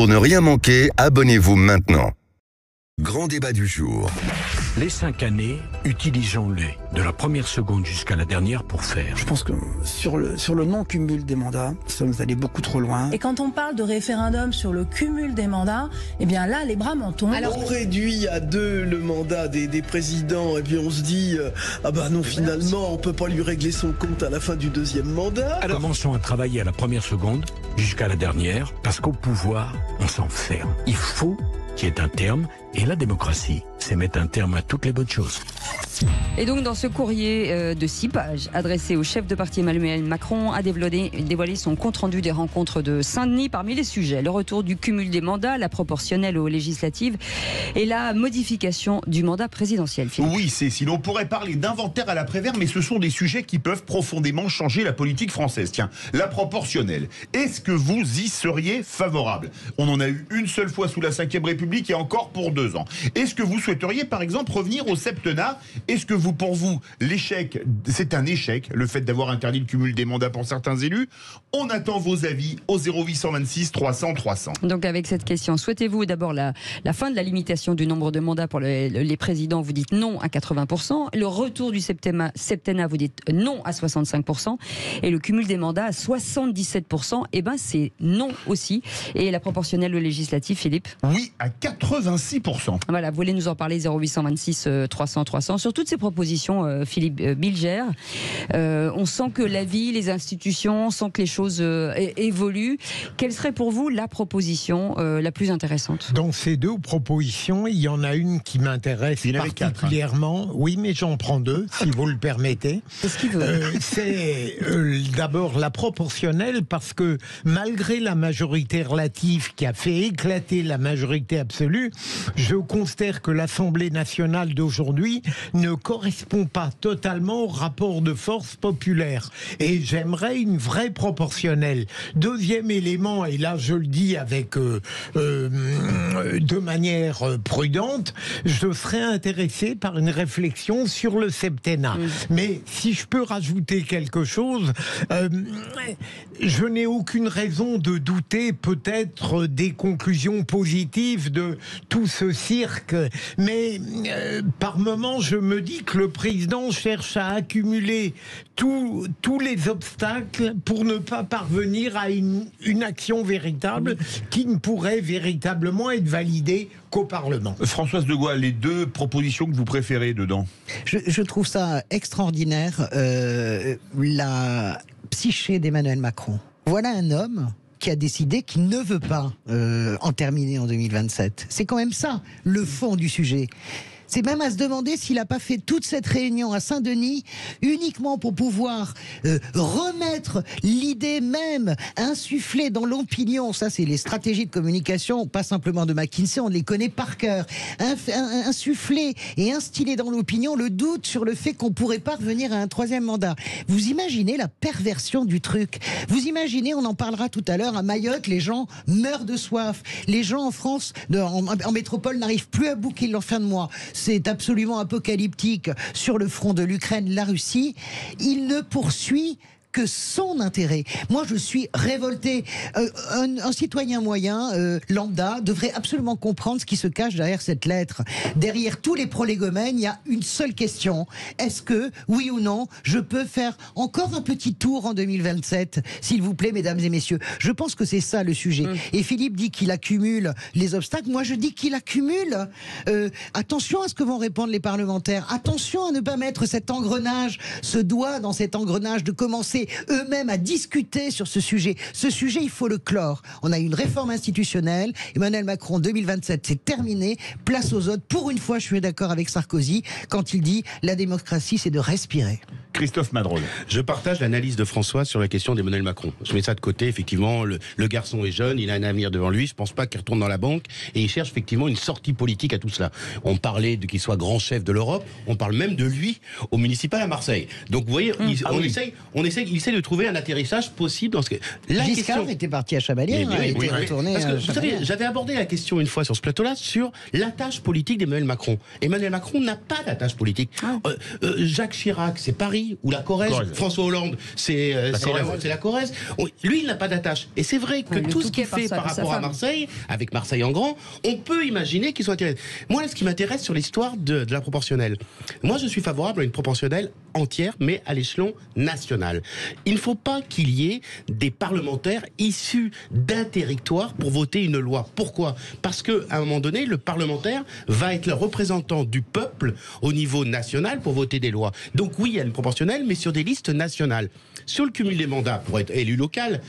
Pour ne rien manquer, abonnez-vous maintenant. Grand débat du jour. Les 5 années, utilisons-les de la première seconde jusqu'à la dernière pour faire. Je pense que sur le non-cumul des mandats, nous sommes allés beaucoup trop loin. Et quand on parle de référendum sur le cumul des mandats, eh bien là, les bras m'en tombent. Alors on réduit à 2 le mandat des présidents et puis on se dit ah bah non, finalement on peut pas lui régler son compte à la fin du 2e mandat. Alors commençons à travailler à la première seconde jusqu'à la dernière, parce qu'au pouvoir, on s'enferme. Il faut qu'il y ait un terme, et la démocratie, c'est mettre un terme à toutes les bonnes choses. Et donc dans ce courrier de 6 pages adressé au chef de parti Emmanuel Macron a dévoilé son compte-rendu des rencontres de Saint-Denis. Parmi les sujets, le retour du cumul des mandats, la proportionnelle aux législatives et la modification du mandat présidentiel. Oui, Cécile, on pourrait parler d'inventaire à l'après-vert, mais ce sont des sujets qui peuvent profondément changer la politique française. Tiens, la proportionnelle, est-ce que vous y seriez favorable? On en a eu une seule fois sous la Ve République et encore pour 2 ans. Est-ce que vous souhaiteriez par exemple revenir au septennat? Est-ce que pour vous, l'échec, c'est un échec, le fait d'avoir interdit le cumul des mandats pour certains élus? On attend vos avis au 0826 300 300. Donc avec cette question, souhaitez-vous d'abord la fin de la limitation du nombre de mandats pour les présidents? Vous dites non à 80%. Le retour du septennat, vous dites non à 65%. Et le cumul des mandats à 77%, eh ben c'est non aussi. Et la proportionnelle au législatif, Philippe? Oui, à 86%. Voilà, vous voulez nous en parler, 0826 300 300. Sur toutes ces propositions, Philippe Bilger, on sent que la vie, les institutions, on sent que les choses évoluent. Quelle serait pour vous la proposition la plus intéressante? Dans ces 2 propositions, il y en a une qui m'intéresse particulièrement. 4, hein. Oui, mais j'en prends 2, si vous le permettez. Qu'est-ce qu'il veut? C'est d'abord la proportionnelle, parce que malgré la majorité relative qui a fait éclater la majorité absolue, je considère que l'Assemblée nationale d'aujourd'hui ne correspond pas totalement au rapport de force populaire. Et j'aimerais une vraie proportionnelle. Deuxième élément, et là je le dis avec de manière prudente, je serais intéressé par une réflexion sur le septennat. Mais si je peux rajouter quelque chose, je n'ai aucune raison de douter peut-être des conclusions positives de tout ce cirque, mais par moments je me dis que le président cherche à accumuler tous les obstacles pour ne pas parvenir à une action véritable qui ne pourrait véritablement être validée qu'au Parlement. Françoise de Gaulle, les 2 propositions que vous préférez dedans? Je trouve ça extraordinaire, la psyché d'Emmanuel Macron. Voilà un homme qui a décidé qu'il ne veut pas en terminer en 2027. C'est quand même ça, le fond du sujet. C'est même à se demander s'il n'a pas fait toute cette réunion à Saint-Denis uniquement pour pouvoir remettre l'idée même, insuffler dans l'opinion. Ça, c'est les stratégies de communication, pas simplement de McKinsey, on les connaît par cœur. Insuffler et instiller dans l'opinion le doute sur le fait qu'on ne pourrait pas revenir à un 3e mandat. Vous imaginez la perversion du truc? Vous imaginez, on en parlera tout à l'heure, à Mayotte, les gens meurent de soif. Les gens en France, en métropole, n'arrivent plus à boucler leur fin de mois. C'est absolument apocalyptique sur le front de l'Ukraine, la Russie. Il ne poursuit que son intérêt. Moi, je suis révolté. Un citoyen moyen, lambda, devrait absolument comprendre ce qui se cache derrière cette lettre. Derrière tous les prolégomènes, il y a une seule question. Est-ce que, oui ou non, je peux faire encore un petit tour en 2027, s'il vous plaît, mesdames et messieurs? Je pense que c'est ça le sujet. Et Philippe dit qu'il accumule les obstacles. Moi, je dis qu'il accumule. Attention à ce que vont répondre les parlementaires. Attention à ne pas mettre cet engrenage, ce doigt dans cet engrenage, de commencer eux-mêmes à discuter sur ce sujet. Ce sujet, il faut le clore. On a une réforme institutionnelle. Emmanuel Macron, 2027, c'est terminé. Place aux autres. Pour une fois, je suis d'accord avec Sarkozy quand il dit la démocratie, c'est de respirer. Christophe Madrol. Je partage l'analyse de François sur la question d'Emmanuel Macron. Je mets ça de côté, effectivement, le garçon est jeune, il a un avenir devant lui, je pense pas qu'il retourne dans la banque, et il cherche effectivement une sortie politique à tout cela. On parlait de qu'il soit grand chef de l'Europe, on parle même de lui au municipal à Marseille. Donc vous voyez, on essaye, il essaie de trouver un atterrissage possible dans ce que. Giscard était parti à Chabalière, Mais oui, il était oui. retourné Parce que, à vous savez, Chabalière. j'avais abordé la question une fois sur ce plateau-là sur l'attache politique d'Emmanuel Macron. Emmanuel Macron n'a pas d'attache politique. Jacques Chirac, c'est Paris ou la Corrèze. François Hollande, c'est la Corrèze. Lui, il n'a pas d'attache. Et c'est vrai que tout ce qu'il fait par rapport à Marseille, avec Marseille en grand, on peut imaginer qu'ils sont intéressés. Moi, ce qui m'intéresse sur l'histoire de la proportionnelle, moi, je suis favorable à une proportionnelle entière, mais à l'échelon national. Il ne faut pas qu'il y ait des parlementaires issus d'un territoire pour voter une loi. Pourquoi ? Parce qu'à un moment donné, le parlementaire va être le représentant du peuple au niveau national pour voter des lois. Donc oui, il y a une proportionnelle, mais sur des listes nationales. Sur le cumul des mandats pour être élu local,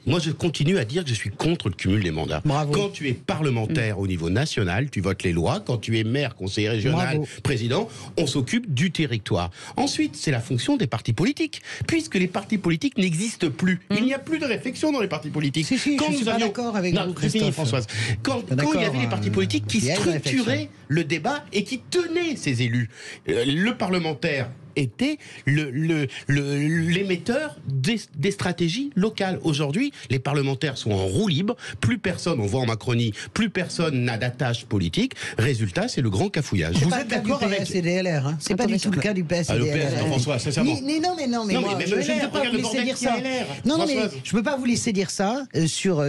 moi, je continue à dire que je suis contre le cumul des mandats. Bravo. Quand tu es parlementaire au niveau national, tu votes les lois. Quand tu es maire, conseiller régional, président, on s'occupe du territoire. Ensuite, c'est la fonction des partis politiques. Puisque les partis politiques n'existent plus. Il n'y a plus de réflexion dans les partis politiques. Si, je suis pas d'accord avec vous, Christophe. Françoise. Quand il y avait les partis politiques qui structuraient le débat et qui tenaient ces élus, le parlementaire était l'émetteur des stratégies locales. Aujourd'hui, les parlementaires sont en roue libre, plus personne, on voit en Macronie, plus personne n'a d'attache politique. Résultat, c'est le grand cafouillage. Vous êtes d'accord avec PS et DLR, hein. C'est pas du tout le cas du PS et DLR. François, sincèrement. Mais moi, je ne peux pas vous laisser dire ça. Non, mais je peux pas vous laisser dire ça sur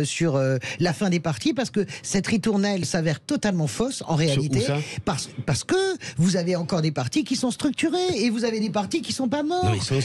la fin des partis, parce que cette ritournelle s'avère totalement fausse en réalité, parce que vous avez encore des partis qui sont structurés et vous avez des partis qui sont pas morts. Non,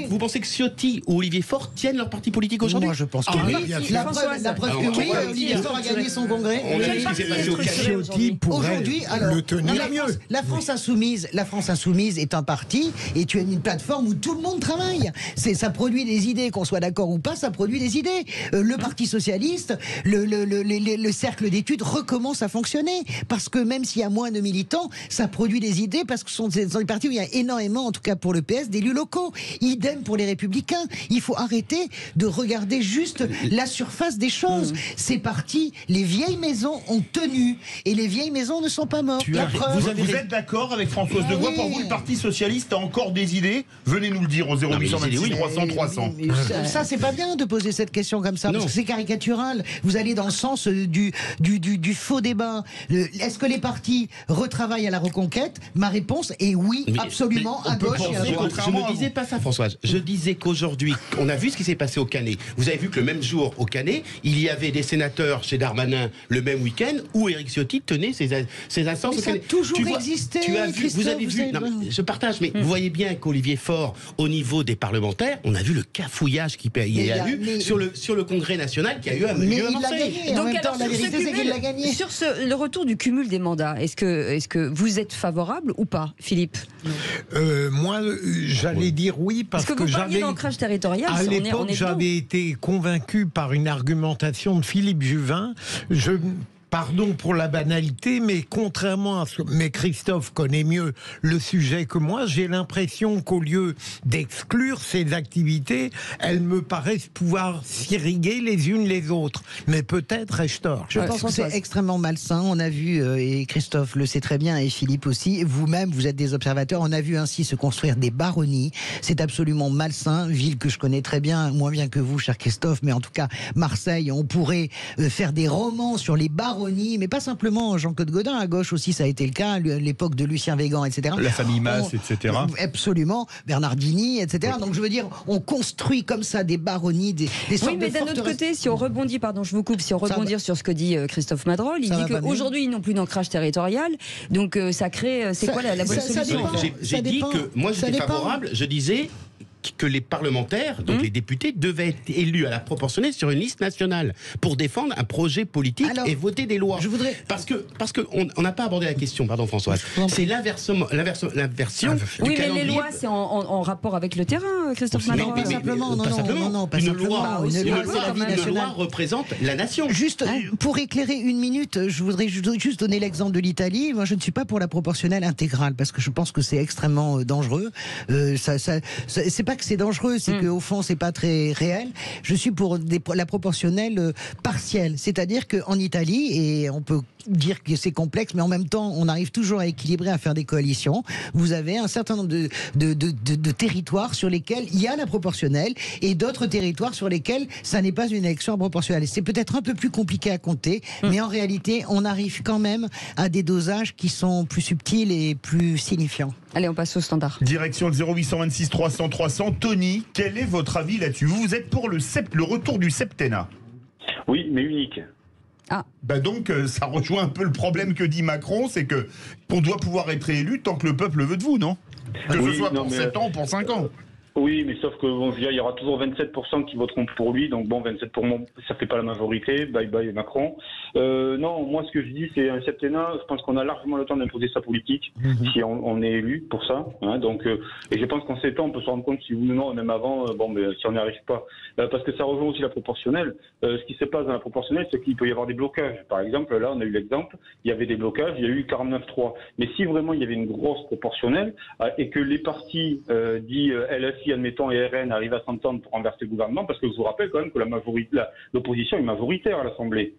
vous pensez que Ciotti ou Olivier Faure tiennent leur parti politique aujourd'hui ? Moi, je pense que oui. La preuve que oui, Olivier Faure a gagné son congrès. On a vu ce qui s'est passé au Ciotti pourrait le tenir mieux. La France Insoumise est un parti et tu as une plateforme où tout le monde travaille. Ça produit des idées, qu'on soit d'accord ou pas, ça produit des idées. Le Parti socialiste, le cercle d'études recommence à fonctionner, parce que même s'il y a moins de militants, ça produit des idées, parce que ce sont des partis où il y a énormément, en tout cas pour le PS, d'élus locaux. Idem pour les Républicains. Il faut arrêter de regarder juste la surface des choses. Ces partis, les vieilles maisons ont tenu, et les vieilles maisons ne sont pas mortes. Vous êtes d'accord avec Françoise Degois? Pour vous, le Parti Socialiste a encore des idées? Venez nous le dire au 0826 300 300. Ça, c'est pas bien de poser cette question comme ça, parce que c'est caricatural. Vous allez dans le sens du faux débat. Est-ce que les partis retravaillent à la reconquête? Ma réponse est oui, absolument, à gauche et à droite. Je ne disais pas ça, Françoise. Je disais qu'aujourd'hui, on a vu ce qui s'est passé au Canet. Vous avez vu que le même jour, au Canet, il y avait des sénateurs chez Darmanin le même week-end où Éric Ciotti tenait ses instances au Canet. Ça a toujours existé. Vous avez vu. Je partage, mais vous voyez bien qu'Olivier Faure, au niveau des parlementaires, on a vu le cafouillage qu'il y a eu sur le Congrès national qui a eu à lieu à Marseille. Donc, alors, la vérité, c'est qu'il l'a gagné. Sur le retour du cumul des mandats, est-ce que vous êtes favorable ou pas, Philippe? Moi, j'allais dire oui, parce que vous parliez d'ancrage territorial. À l'époque, j'avais été convaincu par une argumentation de Philippe Juvin. Pardon pour la banalité, mais contrairement à ce mais Christophe connaît mieux le sujet que moi, j'ai l'impression qu'au lieu d'exclure ces activités, elles me paraissent pouvoir s'irriguer les unes les autres. Mais peut-être ai-je tort. Je pense que c'est extrêmement malsain. On a vu, et Christophe le sait très bien, et Philippe aussi, vous-même, vous êtes des observateurs, on a vu ainsi se construire des baronnies. C'est absolument malsain, ville que je connais très bien, moins bien que vous, cher Christophe, mais en tout cas, Marseille, on pourrait faire des romans sur les baronnies, mais pas simplement Jean-Claude Gaudin, à gauche aussi ça a été le cas, l'époque de Lucien Végan, etc. La famille Masse, etc. Absolument, Bernardini, etc. Donc je veux dire, on construit comme ça des baronnies, des sortes de mais d'un autre côté, si on rebondit, pardon, je vous coupe, si on rebondit sur ce que dit Christophe Madrol, il dit qu'aujourd'hui ils n'ont plus d'ancrage territorial, donc ça crée, c'est quoi la bonne solution? J'ai dit que moi j'étais favorable, je disais que les parlementaires, donc les députés, devaient être élus à la proportionnelle sur une liste nationale pour défendre un projet politique et voter des lois. Parce que on n'a pas abordé la question, pardon Françoise. C'est l'inversion. Oui, mais les lois, c'est en rapport avec le terrain, Christophe Madrol. Pas simplement, non, pas une simplement. Une loi représente la nation. Juste pour éclairer une minute, je voudrais juste donner l'exemple de l'Italie. Moi, je ne suis pas pour la proportionnelle intégrale parce que je pense que c'est extrêmement dangereux. C'est pas pas que c'est dangereux, c'est qu'au fond, c'est pas très réel. Je suis pour la proportionnelle partielle. C'est-à-dire qu'en Italie, et on peut dire que c'est complexe, mais en même temps, on arrive toujours à équilibrer, à faire des coalitions. Vous avez un certain nombre de territoires sur lesquels il y a la proportionnelle et d'autres territoires sur lesquels ça n'est pas une élection proportionnelle. C'est peut-être un peu plus compliqué à compter, mais en réalité, on arrive quand même à des dosages qui sont plus subtils et plus signifiants. Allez, on passe au standard. Direction le 0826 300 300. Tony, quel est votre avis là-dessus? Vous êtes pour le retour du septennat? Oui, mais unique. Ah. Bah donc, ça rejoint un peu le problème que dit Macron, c'est que on doit pouvoir être réélu tant que le peuple veut de vous, non? Que ce soit pour 7 ans ou pour 5 ans. Oui, mais sauf que bon, il y aura toujours 27% qui voteront pour lui, donc bon, 27 pour moi, ça fait pas la majorité, bye bye Macron. Non, moi ce que je dis, c'est un septennat, je pense qu'on a largement le temps d'imposer sa politique, si on est élu pour ça. Hein, donc, et je pense qu'en 7 ans, on peut se rendre compte si oui ou non, même avant, si on n'y arrive pas. Parce que ça rejoint aussi la proportionnelle. Ce qui se passe dans la proportionnelle, c'est qu'il peut y avoir des blocages. Par exemple, là, on a eu l'exemple, il y avait des blocages, il y a eu 49-3. Mais si vraiment il y avait une grosse proportionnelle, et que les partis dits LFI, admettons, et RN arrivent à s'entendre pour renverser le gouvernement, parce que je vous rappelle quand même que l'opposition est majoritaire à l'Assemblée.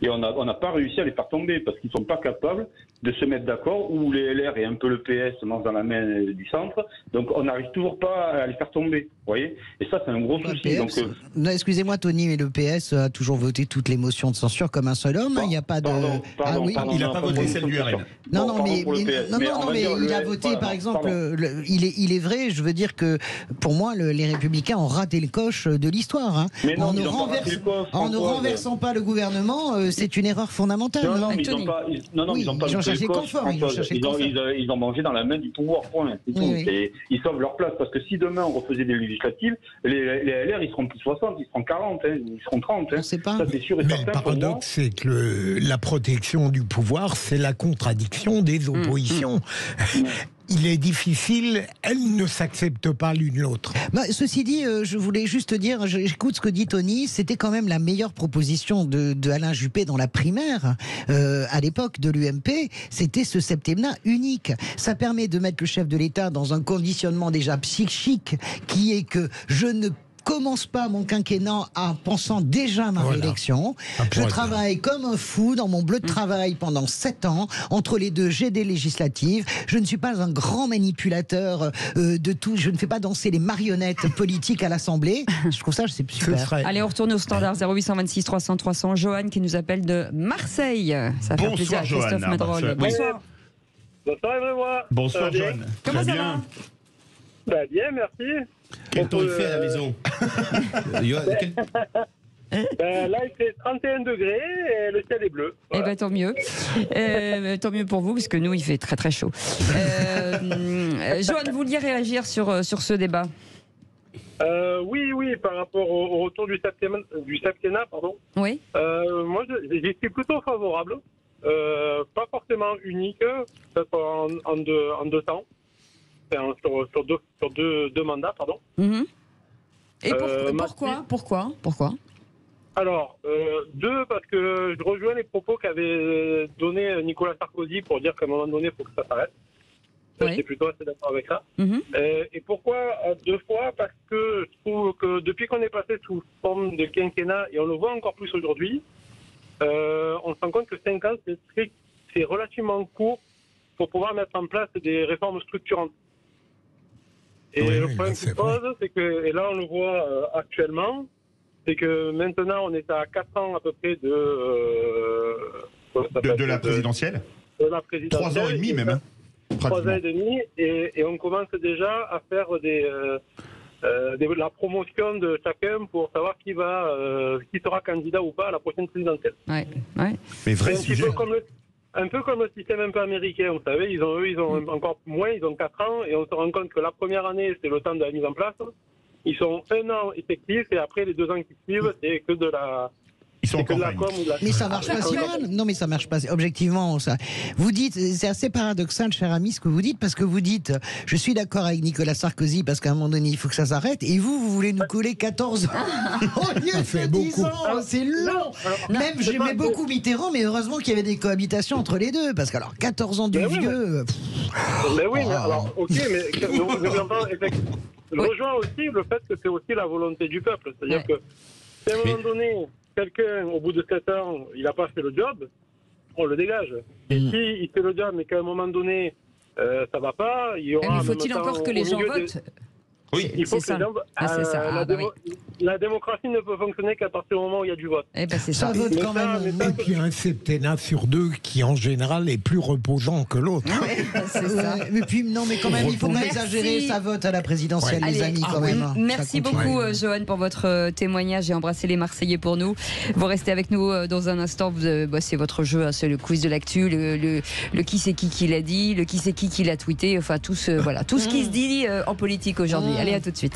Et on n'a pas réussi à les faire tomber, parce qu'ils ne sont pas capables de se mettre d'accord, où les LR et un peu le PS se mangent dans la main du centre, donc on n'arrive toujours pas à les faire tomber, vous voyez. Et ça, c'est un gros souci. Donc, non, excusez-moi Tony, mais le PS a toujours voté toutes les motions de censure comme un seul homme, il n'y a pas de... Il n'a pas voté celle du RN. Non, mais il a voté, par exemple, il est vrai, je veux dire que, pour moi, les Républicains ont raté le coche de l'histoire. Hein. En ne renversant pas le gouvernement, c'est une erreur fondamentale. Non, mais ils n'ont pas ils ont cherché confort. Ils ont mangé dans la main du pouvoir, point. Et ils sauvent leur place, parce que si demain on refaisait des législatives, les LR, ils seront plus 60, ils seront 40, ils seront 30. On ne sait pas. Ça, c'est sûr et mais certain. le paradoxe, c'est que la protection du pouvoir, c'est la contradiction des oppositions. Il est difficile, elles ne s'acceptent pas l'une l'autre. Ceci dit, je voulais juste dire, j'écoute ce que dit Tony, c'était quand même la meilleure proposition de Alain Juppé dans la primaire, à l'époque de l'UMP, c'était ce septennat unique. Ça permet de mettre le chef de l'État dans un conditionnement déjà psychique, qui est que je ne commence pas mon quinquennat en pensant déjà à ma réélection. Je travaille comme un fou dans mon bleu de travail pendant 7 ans. Entre les deux, j'ai des législatives. Je ne suis pas un grand manipulateur de tout. Je ne fais pas danser les marionnettes politiques à l'Assemblée. Je trouve ça, c'est super. Allez, on retourne au standard 0826 300 300. Johan qui nous appelle de Marseille. Ça fait plaisir à Christophe Madrol. Bonsoir. Bonsoir, Evrevois. Bonsoir, Johan. Comment ça va? Bien, merci. Quel temps il fait à la maison? Là, il fait 31 degrés et le ciel est bleu. Voilà. Eh bien, tant mieux. Tant mieux pour vous, parce que nous, il fait très très chaud. Johan, vous vouliez réagir sur ce débat? Oui, par rapport au retour du septennat, pardon. Oui. Moi, j'y suis plutôt favorable. Pas forcément unique, peut-être en deux temps. Sur deux mandats, pardon. Et pourquoi? Alors, parce que je rejoins les propos qu'avait donné Nicolas Sarkozy pour dire qu'à un moment donné, il faut que ça s'arrête. Je suis plutôt assez d'accord avec ça. Et pourquoi 2 fois? Parce que je trouve que depuis qu'on est passé sous forme de quinquennat, et on le voit encore plus aujourd'hui, on se rend compte que 5 ans, c'est relativement court pour pouvoir mettre en place des réformes structurantes. Et le problème qui se pose, c'est que, et là on le voit actuellement, c'est que maintenant on est à 4 ans à peu près de la présidentielle. De la présidentielle. 3 ans et demi même. Hein, 3 ans et demi, et on commence déjà à faire la promotion de chacun pour savoir qui sera candidat ou pas à la prochaine présidentielle. Ouais. Mais vrai sujet. Un peu comme le système un peu américain, vous savez, ils ont encore moins, ils ont 4 ans, et on se rend compte que la première année, c'est le temps de la mise en place. Ils sont 1 an effectifs, et après les 2 ans qui suivent, c'est que de la... Ils sont encore mais ça marche pas si mal. Non, mais ça marche pas. Objectivement, ça. Vous dites, c'est assez paradoxal, cher ami, ce que vous dites, parce que vous dites, je suis d'accord avec Nicolas Sarkozy, parce qu'à un moment donné, il faut que ça s'arrête, et vous voulez nous coller 14 ans au lieu de 10 ans. C'est long. Même j'aimais beaucoup Mitterrand, mais heureusement qu'il y avait des cohabitations entre les deux, parce que alors 14 ans du vieux. Mais oui, alors, ok, mais je rejoins aussi le fait que c'est aussi la volonté du peuple. C'est-à-dire que si à un moment donné, quelqu'un, au bout de 7 ans, il n'a pas fait le job, on le dégage. Et s'il fait le job, mais qu'à un moment donné, ça va pas, il y aura... Mais faut-il encore que les gens votent? Oui, il faut que c'est ça. la démocratie ne peut fonctionner qu'à partir du moment où il y a du vote. Eh ben, c'est Ça ça. vote quand même. Et puis un septennat sur 2 qui en général est plus reposant que l'autre. C'est ça. Mais puis non, mais quand même, il faut pas Merci. exagérer. Ça vote à la présidentielle, les Allez, amis, quand même. Merci Ça continue. beaucoup, Johan, pour votre témoignage et embrassez les Marseillais pour nous. Vous restez avec nous dans un instant. C'est votre jeu, hein, c'est le quiz de l'actu, le qui c'est qui l'a dit, le qui c'est qui l'a tweeté, enfin tout ce qui se dit en politique aujourd'hui. Allez, à tout de suite.